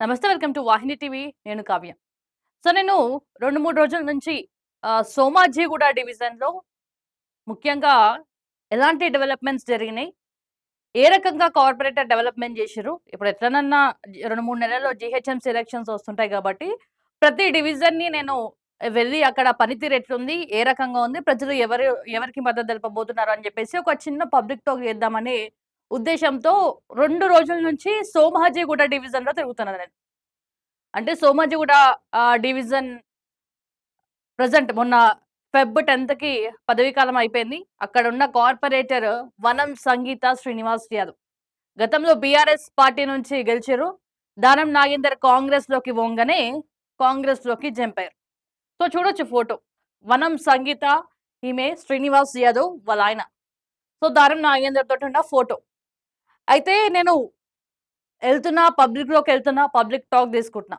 నమస్తే. Welcome to Vahini TV. నేను కావ్య. నేను 2, 3 రోజుల నుంచి సోమాజిగూడ డివిజన్‌లో ముఖ్యంగా ఎలాంటి డెవలప్‌మెంట్స్ జరిగినాయి? ఏ రకంగా కార్పొరేటర్ డెవలప్‌మెంట్ జేషిర్రు? ఇప్పుడు ఎట్లనన్నా 2, 3 నెలల్లో జీహెచ్ఎంసీ ఎలక్షన్స్ వస్తుంటాయి గాబట్టి, ప్రతి డివిజన్‌ని నేను వెళ్లి అక్కడ పనితీరు ఎట్లుంది? ఏ రకంగా ఉంది? ప్రజలు ఎవరికి మద్దతు తెలపబోతున్నారు అని జెప్పేసి ఒక చిన్న పబ్లిక్ టాక్ చేద్దామనే ఉద్దేశ్యంతో 2 రోజుల నుంచి సోమాజిగూడ డివిజన్‌లో తిరుగుతున్నా నేను. అంటే సోమాజిగూడ డివిజన్ ప్రెజెంట్ మొన్న ఫెబ్ 10థ్‌కి పదవీకాలం అయిపోయింది. అక్కడున్న కార్పొరేటర్ వనం సంగీత శ్రీనివాస్ యాదవ్. గతంలో బీఆర్ఎస్ పార్టీ నుంచి గెలిచిర్రు. దానం నాగేందర్ కాంగ్రెస్‌లోకి వొంగనే కాంగ్రెస్‌లోకి జంపారు. చూడొచ్చు ఫోటో. వనం సంగీత, ఈమె శ్రీనివాస్ యాదవ్ వాళ్ళ ఆయన. దానం నాగేందర్ తోటున్న ఫోటో. అయితే నేను పబ్లిక్‌లోకెళ్తున్నా, పబ్లిక్ టాక్ తీసుకుంటున్నా.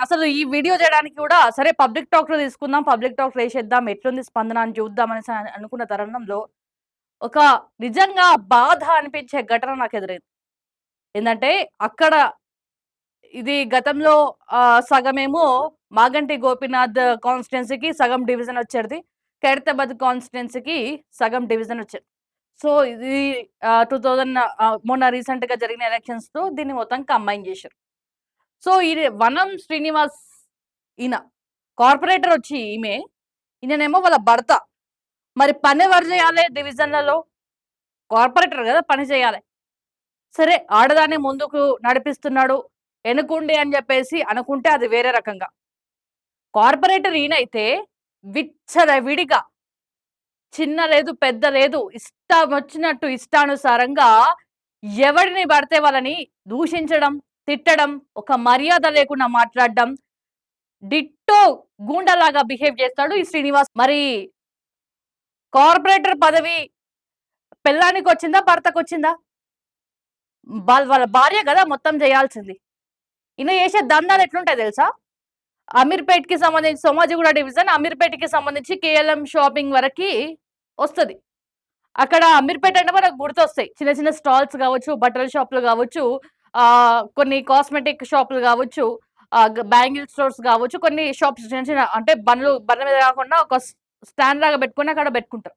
అసలు ఈ వీడియో చేయడానికి కూడా సరే పబ్లిక్ టాక్‌లో తీసుకుందాం. పబ్లిక్ టాక్‌లో ఏసేద్దాం. ఎట్లుంది స్పందన అని చూద్దాం అనేసి అనుకున్న తరుణంలో ఒక నిజంగా బాధ అనిపించే ఘటన నాకెదురైంది. ఏందంటే అక్కడ ఇది గతంలో సగమేమో మాగంటి గోపీనాథ్ కాన్స్టిట్యుయెన్సీకి సగం డివిజన్ వచ్చేది. ఖైరతాబాద్ కాన్స్టిట్యుయెన్సీకి సగం డివిజన్ వచ్చేది. ఇది 2000 మొన్న రీసెంట్‌గా జరిగిన ఎలక్షన్స్‌తో దీన్ని మొత్తం కంబైన్ చేశారు. ఇది వనం శ్రీనివాస్ ఈయన. కార్పొరేటర్ వచ్చి ఈమె. ఈయనేమో వాళ్ళ భర్త. మరి పనెవరు జేయాలె డివిజన్‌లలో? కార్పొరేటర్ గదా! పని చేయాలె. సరే ఆడదాన్ని ముందుకు నడిపిస్తున్నాడు. ఎనకుండి అని జెప్పేసి అనుకుంటే అది వేరే రకంగా. కార్పొరేటర్ ఈయనైతే విచ్చలవిడిగా చిన్న లేదు, పెద్ద లేదు, ఇష్టమొచ్చినట్టు ఇష్టానుసారంగా ఎవరిని పడితే వాళ్ళని దూషించడం, తిట్టడం, ఒక మర్యాద లేకుండా మాట్లాడడం, డిట్టో గూండాలాగా బిహేవ్ చేస్తాడు ఈ శ్రీనివాస్. మరి కార్పొరేటర్ పదవి పెళ్ళానికొచ్చిందా? భర్తకొచ్చిందా? వాళ్ళ భార్య గదా మొత్తం జేయాల్సింది. ఈయన చేసే దందాలు ఎట్లుంటాయి తెలుసా? అమీర్‌పేట్‌కి సంబంధించి సోమాజిగూడ డివిజన్ అమీర్‌పేట్‌కి సంబంధించి కేఎల్ఎం షాపింగ్ వరకి వస్తది. అక్కడ అమీర్‌పేట్ అంటే మనకు గుర్తొస్తాయి. చిన్న చిన్న స్టాల్స్ గావచ్చు, బట్టల షాపులు గావచ్చు, కొన్ని కాస్మెటిక్ షాపులు గావచ్చు, బ్యాంగిల్ స్టోర్స్ గావచ్చు, కొన్ని షాప్స్ చిన్న చిన్న అంటే బండ్ల మీద కాకుండా ఒక స్టాండ్ లాగా పెట్టుకొని అక్కడ పెట్టుకుంటారు.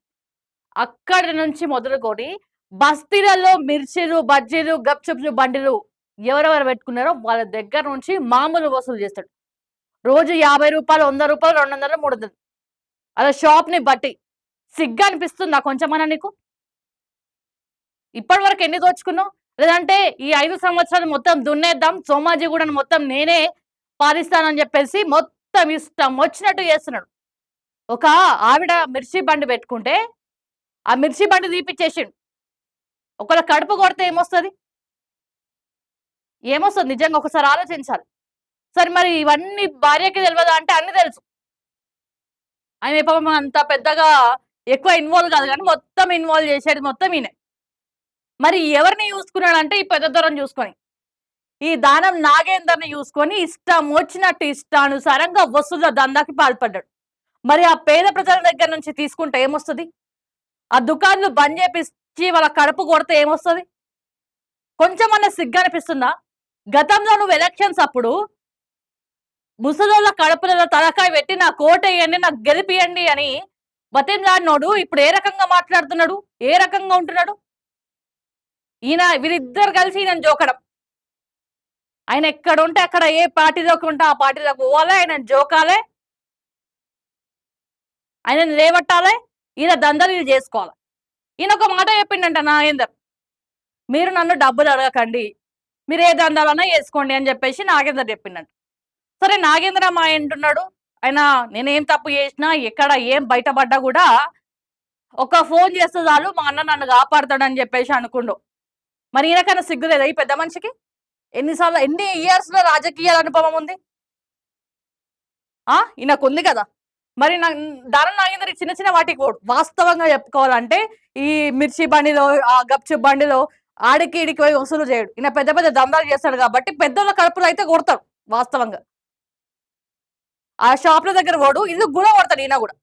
అక్కడి నుంచి మొదలుకొని బస్తీలలో మిర్చీలు, బజ్జీలు, గప్‌చుప్‌లు బండిలు ఎవరెవరు పెట్టుకున్నారో వాళ్ళ దగ్గర నుంచి మామూలు వసూలు చేస్తాడు. రోజు రూ. 50, రూ. 100, 200, 300 అలా షాప్‌ని బట్టి. సిగ్గనిపిస్తుందా కొంచెమన్నా నీకు? ఇప్పటి వరకు ఎన్ని దోచుకున్నావు? లేదంటే ఈ 5 సంవత్సరాలు మొత్తం దున్నేద్దాం, సోమాజిగూడను మొత్తం నేనే పాలిస్తానని చెప్పేసి మొత్తం ఇష్టం వచ్చినట్టు చేస్తున్నాడు. ఒక ఆవిడ మిర్చి బండి పెట్టుకుంటే, ఆ మిర్చి బండి తీపిచ్చేసిండు. ఒకవేళ కడుపు కొడితే ఏమొస్తది? ఏమొస్తది నిజంగా ఒకసారి ఆలోచించాలి. సరే మరి ఇవన్నీ భార్యకి తెలవదా అంటే అన్నీ తెలుసు. ఆమె పాపం అంత పెద్దగా ఎక్కువ ఇన్వాల్వ్ కాదు గానీ, మొత్తం ఇన్వాల్వ్ చేసేది మొత్తం ఈయనే. మరి ఎవరిని చూసుకున్నాడంటే ఈ పెద్ద దొరని చూసుకొని. ఈ దానం నాగేందర్‌ని చూసుకొని ఇష్టం వచ్చినట్టు ఇష్టానుసారంగా వసూళ్ల దందాకి పాల్పడ్డాడు. మరి ఆ పేద ప్రజల దగ్గర నుంచి తీసుకుంటే ఏమొస్తది? ఆ దుకాన్లు బంద్ చేపిచ్చి వాళ్ళ కడుపు కొడితే ఏమొస్తది? కొంచెమన్నా సిగ్గనిపిస్తుందా? గతంలో నువ్వు ఎలక్షన్స్ అప్పుడు ముసలోళ్ళ కడుపులలో తలకాయ పెట్టి నాకు ఓటేయండి, నాకు గెలిపియండి అని బతిమలాడినోడు ఇప్పుడు ఏ రకంగా మాట్లాడుతున్నాడు? ఏ రకంగా ఉంటున్నాడు? వీళ్ళిద్దరు కలిసి ఈయనను జోకడం. ఆయన ఎక్కడుంటే అక్కడ ఏ పార్టీలోకి ఉంటే ఆ పార్టీలోకి పోవాలే, ఆయనను జోకాలే, ఆయనను లేవట్టాలే, ఈయన దందలు ఈయన చేసుకోవాలి. ఈయన ఒక మాట చెప్పిండంట నాగేందర్. మీరు నన్ను డబ్బులు అడగకండి. మీరు ఏ దందాలన్నా చేసుకోండి అని చెప్పేసి నాగేందర్ చెప్పిండంట. సరే నాగేంద్ర మా ఏంటున్నాడు? ఆయన నేనేం తప్పు చేసినా, ఎక్కడ ఏం బయటపడ్డా గూడా ఒక ఫోను చేస్తే చాలు మా అన్న నన్ను కాపాడతాడని చెప్పేసి అనుకుండు. మరి ఈయనకన్నా సిగ్గు లేదా ఈ పెద్ద మనిషికి? ఎన్ని ఇయర్స్‌లో రాజకీయాల అనుభవం ఉంది? ఈయనకుంది కదా! మరి దానం నాగేందర్ చిన్న చిన్న వాటికి పోడు. వాస్తవంగా చెప్పుకోవాలంటే ఈ మిర్చి బండిలో, గప్‌చుప్ బండిలో ఆడికి ఈడికి పోయి వసూలు చేయడు. ఈయన పెద్ద పెద్ద దందాలు చేస్తాడు కాబట్టి పెద్దోళ్ళ కడుపులో అయితే కొడతాడు వాస్తవంగా. ఆ షాపుల దగ్గర పోడు. ఇల్లు గూడ కొడతాడు ఈయన గూడా.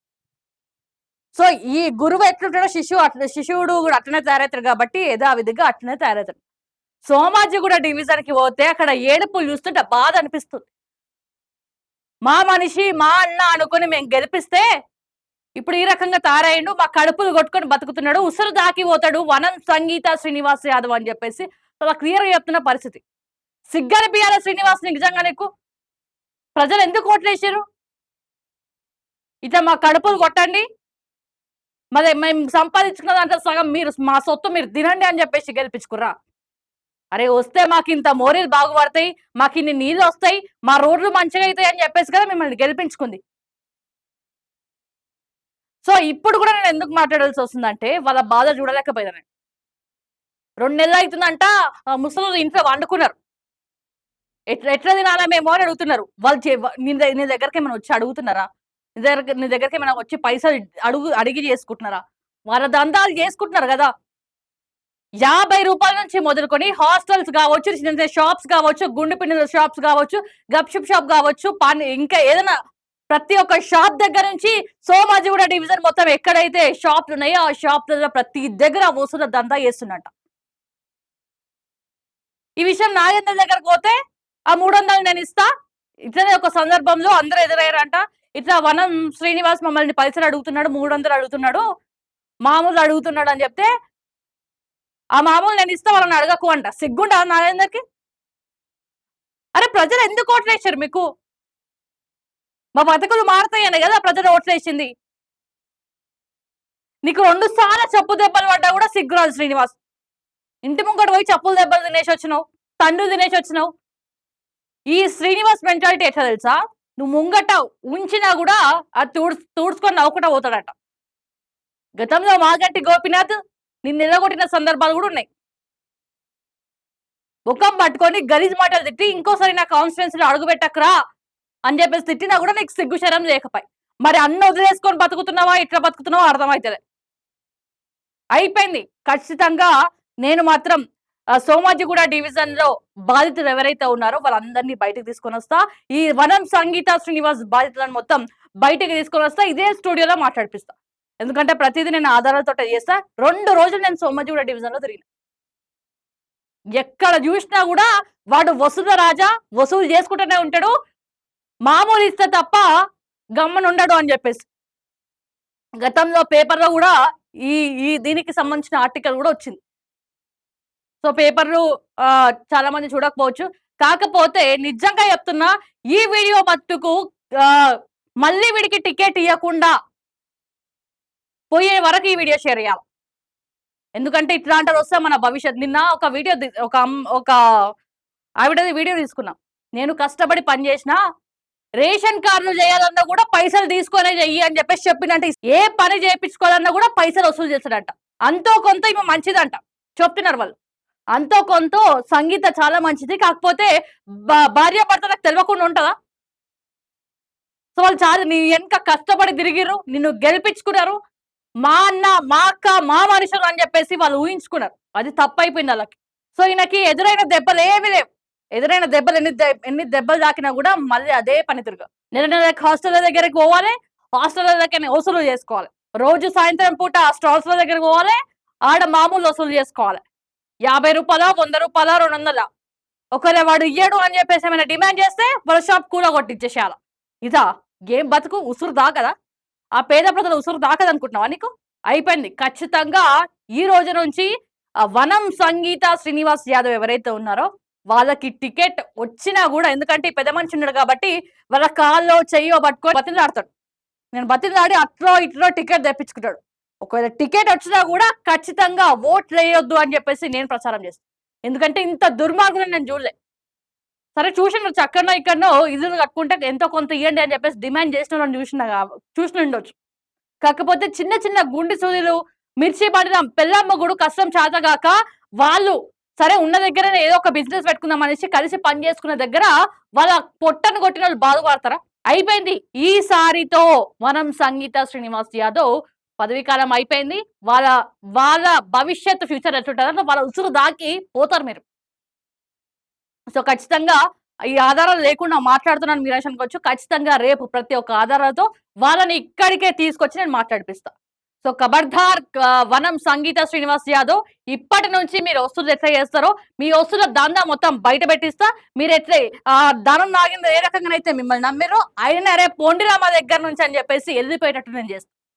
ఈ గురువు ఎట్లుంటాడో శిష్యుడు గూడా అట్లనే తయారవుతాడు కాబట్టి యథావిధిగా అట్లనే తయారవుతాడు. సోమాజిగూడ డివిజన్‌కి పోతే అక్కడ ఏడుపులు చూస్తుంటే బాధ అనిపిస్తుంది. మా మనిషి, మా అన్న అనుకుని మేము గెలిపిస్తే ఇప్పుడు ఈ రకంగా తయారయ్యిండు. మా కడుపులు కొట్టుకొని బతుకుతున్నాడు. ఉసురు దాకి పోతాడు. వనం సంగీత శ్రీనివాస్ యాదవ్ అని చెప్పేసి చాలా క్లియర్‌గా చెప్తున్న పరిస్థితి. సిగ్గనిపియాలా శ్రీనివాస్ నిజంగా నీకు? ప్రజలు ఎందుకు ఓట్లేసిర్రు? ఇట్లా మా కడుపులు కొట్టండి. మరి మేము సంపాదించుకున్న దాంట్లో సగం మీరు మా సొత్తు మీరు తినండి అని చెప్పేసి గెలిపించుకుర్రా? అరే వస్తే మాకింత మోరీలు బాగుపడతాయి. మాకిన్ని నీళ్లొస్తాయి. మా రోడ్లు మంచిగా అయితాయి అని చెప్పేసి కదా మిమ్మల్ని గెలిపించుకుంది. సో ఇప్పుడు కూడా నేను ఎందుకు మాట్లాడాల్సొస్తుందంటే వాళ్ళ బాధ చూడలేకపోయాను నేను. 2 నెలలు అయితుందంట ముసలోళ్ళు ఇంట్లో వండుకున్నారు. ఎట్లా తినాలా మేము అని అడుగుతున్నారు. వాళ్ళు నీ దగ్గరకేమైనా వచ్చి అడుగుతున్నారా? నీ దగ్గరకేమైనా వచ్చి పైసలు అడిగి చేసుకుంటున్నారా? వాళ్ళ దందాలు చేసుకుంటున్నారు గదా! రూ. 50 నుంచి మొదలుకొని హాస్టల్స్ గావచ్చు, చిన్న చిన్న షాప్స్ గావచ్చు, గుండు పిండిల షాప్స్ గావచ్చు, గప్‌చుప్ షాప్ గావచ్చు, ఇంకా ఏదైనా ప్రతి ఒక్క షాప్ దగ్గర నుంచి సోమాజిగూడ డివిజన్ మొత్తం ఎక్కడైతే షాప్లున్నాయో ఆ షాప్‌లలో ప్రతి దగ్గర వసూళ్ల దందా చేస్తుండంట. ఈ విషయం నాగేందర్ దగ్గరకు పోతే ఆ 300 నేనిస్తా. ఇట్లనే ఒక సందర్భంలో అందరూ ఎదురయ్యారంట. ఇట్లా వనం శ్రీనివాస్ మమ్మల్ని పైసలు అడుగుతున్నాడు, 300 అడుగుతున్నాడు, మామూలు అడుగుతున్నాడు అని చెప్తే, ఆ మామూలు నేనిస్తా వాళ్ళని అడగకు అంట. సిగ్గుండదా నాగేందర్‌కి? అరే ప్రజలు ఎందుకు ఓట్లేసారు మీకు? మా బతుకులు మారతాయనే కదా ప్రజలు ఓట్లేసింది. నీకు 2 సార్లు చెప్పు దెబ్బలు పడ్డా కూడా సిగ్గురాదు శ్రీనివాస్. ఇంటి ముంగట పోయి చెప్పులు దెబ్బలు తినేసొచ్చినావు. తండ్రులు తినేసొచ్చినావు. ఈ శ్రీనివాస్ మెంటాలిటీ ఎట్లా తెలుసా? నువ్వు ముంగట ఉంచినా గూడా అది తుడుచుకొని నవ్వుకుంటా పోతాడట. గతంలో మాగంటి గోపీనాథ్ నిన్ను నిలగొట్టిన సందర్భాలు గూడా ఉన్నాయి. ముఖం పట్టుకొని గలీజ్ మాటలు తిట్టి ఇంకోసారి నా కాన్స్టిట్యుయెన్సీలో అడుగుపెట్టకురా అని చెప్పేసి తిట్టినా కూడా నీకు సిగ్గు శరం లేకపాయే. మరి అన్ని వదిలేసుకొని బతుకుతున్నావా? ఎట్లా బతుకుతున్నావో అర్థమైతలే. అయిపోయింది. ఖచ్చితంగా నేను మాత్రం సోమాజిగూడ డివిజన్‌లో బాధితులు ఎవరైతే ఉన్నారో వాళ్ళందరినీ బయటకు తీసుకొనొస్తా. ఈ వనం సంగీత శ్రీనివాస్ బాధితులను మొత్తం బయటకి తీసుకొనొస్తా. ఇదే స్టూడియోలో మాట్లాడిపిస్తా. ఎందుకంటే ప్రతిదీ నేను ఆధారాలతోటే చేస్తా. 2 రోజులు నేను సోమాజిగూడ డివిజన్‌లో తిరిగిన. ఎక్కడ చూసినా కూడా వాడు వసూళ్ల రాజా, వసూలు చేసుకుంటూనే ఉంటాడు. మామూలు ఇస్తే తప్ప గమ్మునుండడు అని చెప్పేసి. గతంలో పేపర్‌లో కూడా ఈ ఈ దీనికి సంబంధించిన ఆర్టికల్ కూడా వచ్చింది. సో పేపర్‌లు చాలా మంది చూడకపోవచ్చు. కాకపోతే నిజంగా చెప్తున్నా ఈ వీడియో మట్టుకు ఆహ్, మళ్ళీ వీడికి టికెట్ ఇయ్యకుండా పోయే వరకు ఈ వీడియో షేర్ చేయాలి. ఎందుకంటే ఇట్లాంటిదొస్తే మన భవిష్యత్. నిన్న ఒక వీడియో ఒక ఆవిడది వీడియో తీసుకున్నా. నేను కష్టపడి పని చేసినా రేషన్ కార్డులు చేయాలన్నా కూడా పైసలు తీసుకొనే చెయ్యి అని చెప్పేసి చెప్పిండంట. ఏ పని చేపించుకోవాలన్నా కూడా పైసలు వసూలు చేస్తాడంట. అంతో కొంత ఈమె మంచిదంట. చెప్తున్నారు వాళ్ళు. అంతో కొంతో సంగీత చాలా మంచిది. కాకపోతే భార్యాభర్తలకు తెలవకుండా ఉంటదా? సో వాళ్ళు చాలా నీ వెనక కష్టపడి తిరిగిర్రు. నిన్ను గెలిపించుకున్నారు. మా అన్న, మా అక్క, మా మనుషులు అని చెప్పేసి వాళ్ళు ఊహించుకున్నారు. అది తప్పైపోయింది ఆళ్ళకి. సో ఈయనకి ఎదురైన దెబ్బలేమి లేవు. ఎదురైన దెబ్బలు ఎన్ని దెబ్బలు తాకినా కూడా మళ్ళీ అదే పని తిరుగు. నెలకి హాస్టల్ల దగ్గరికి పోవాలి. హాస్టల్ల దగ్గరనే వసూలు చేసుకోవాలి. రోజు సాయంత్రం పూట స్టాల్స్‌ల దగ్గరికి పోవాలి. ఆడ మామూలు వసూలు చేసుకోవాలి. రూ. 50 రూ. 100 200 ఒకవేళ వాడు ఇయ్యడు అని చెప్పేసి ఏమైనా డిమాండ్ చేస్తే వాళ్ళ షాప్ కూలగొట్టిచ్చేసేయాల. ఇదా ఏం బతుకు? ఉసురు దాకదా? ఆ పేద ప్రజల ఉసురు దాకదనుకుంటున్నావా నీకు? అయిపోయింది. ఖచ్చితంగా ఈ రోజు నుంచి వనం సంగీత శ్రీనివాస్ యాదవ్ ఎవరైతే ఉన్నారో వాళ్ళకి టికెట్ వచ్చినా గూడా ఎందుకంటే ఈ పెద్ద మనిషి ఉన్నాడు కాబట్టి వాళ్ళ కాల్లో చెయ్యో పట్టుకొని బతిమిలాడతాడు. నేను బతిమిలాడి అట్లో ఇట్లో టికెట్ తెప్పించుకుంటాడు. ఒకవేళ టికెట్ వచ్చినా గూడా ఖచ్చితంగా ఓట్లేయొద్దు అని చెప్పేసి నేను ప్రచారం చేస్తా. ఎందుకంటే ఇంత దుర్మార్గులను నేను చూడలే. సరే చూసిండొచ్చు అక్కడనో ఇక్కడనో ఇల్లులు కట్టుకుంటే ఎంతో కొంత ఇయ్యండి అని చెప్పేసి డిమాండ్ చేసినోళ్ళని చూసినుండొచ్చు. కాకపోతే చిన్న చిన్న గుండె సూదులు, మిర్చి పడిన పెళ్ళాం మొగుడు కష్టం చాతగాక వాళ్ళు సరే ఉన్న దగ్గరనే ఏదో ఒక బిజినెస్ పెట్టుకుందాం అనేసి కలిసి పని చేసుకున్న దగ్గర వాళ్ళ పొట్టను కొట్టినోళ్ళు బాధపడతారా? అయిపోయింది. ఈసారితో వనం సంగీత శ్రీనివాస్ యాదవ్ పదవీ కాలం అయిపోయింది. వాళ్ళ వాళ్ళ భవిష్యత్తు ఫ్యూచర్ ఎట్లుంటదంటే వాళ్ళ ఉసురు దాకి పోతారు మీరు. సో ఖచ్చితంగా ఈ ఆధారాలు లేకుండా మాట్లాడుతున్నాను మీరు అనుకోవచ్చు. ఖచ్చితంగా రేపు ప్రతి ఒక్క ఆధారాలతో వాళ్ళని ఇక్కడికే తీసుకొచ్చి నేను మాట్లాడిపిస్తా. సో ఖబర్దార్ వనం సంగీత శ్రీనివాస్ యాదవ్, ఇప్పటి నుంచి మీరు వస్తువులు ఎట్లా చేస్తారో మీ వస్తువుల దందా మొత్తం బయట పెట్టిస్తా. మీరు ఎట్లా ధనం నాగింది ఏ రకంగానైతే మిమ్మల్ని నమ్మిరో అయినా రేపు పొండిరా మా దగ్గర నుంచి అని చెప్పేసి వెళ్ళిపోయేటట్టు నేను చేస్తాను.